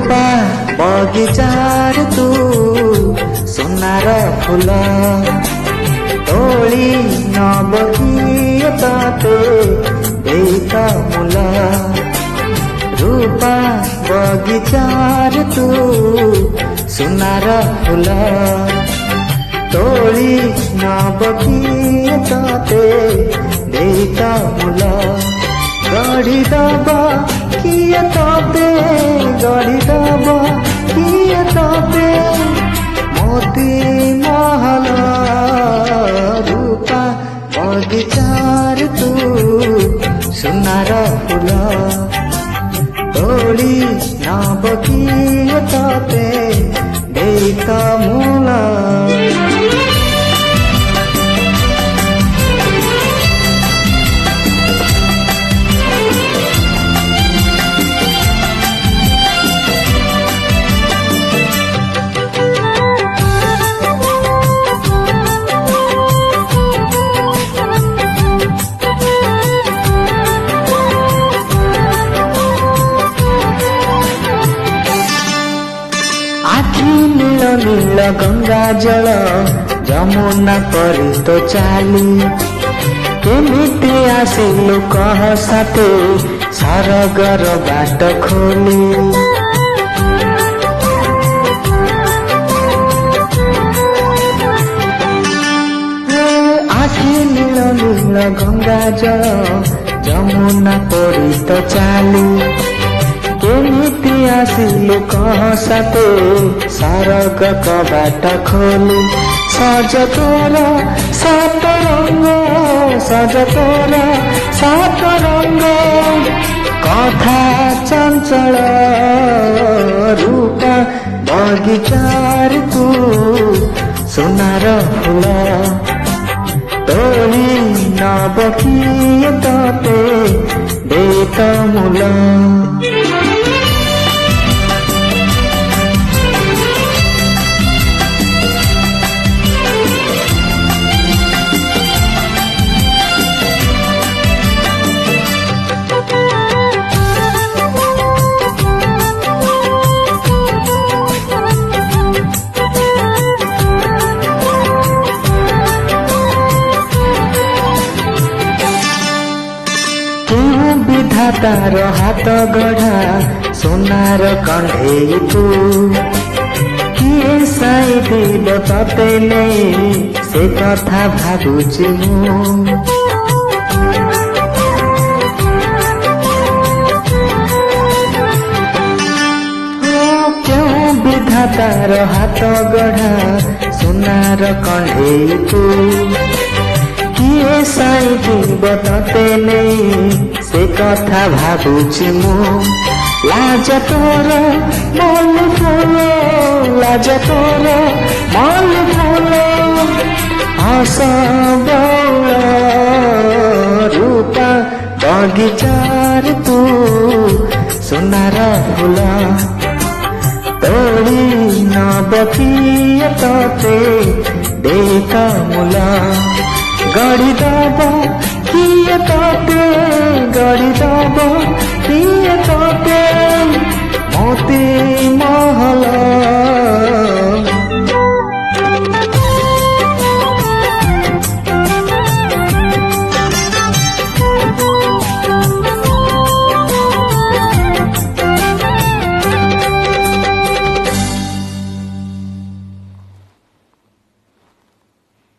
रूपा बगिचार तू सुनार फूल तोली नब किए तते देख मूल रूपा बगिचार तू सुनार फूल तोली नब किए तते देख मूल गढ़ी दब किए तते गढ़ी दब किए तते मोती महल रूपा बगिचार तू सुनार फूल तोली नब किए तते देख मूल नील नील गंगा जल यमुना परी तो चाली केमिति आसिलु कह साथे सरगर बाट खोली आखि नील नील गंगा जल यमुना परी तो चाली केमिति आसिलु कह साथे सरग कबाट खोली सज तोर सात रंग सज तोर सात रंग कथा चंचल रूपा बगिचार तू सुनार फूल तोली नब किए तते देख मूल विधातार हाथ गढ़ा सोनार कंढे तू किए साई दिल तते नहीं से कथा भाबुची मु क्यों विधातार हाथ गढ़ा सोनार कंढे तू किए साई दिल तते नहीं से कथा भाबुची मु लाज तोर मल फूल लाज तोर मल फूल हस बौल रूपा बगिचार तू सुनार फूल तोली नब किए तते देख मूल गढ़ी दब किए तते गढ़ी दब किए तते मोती महल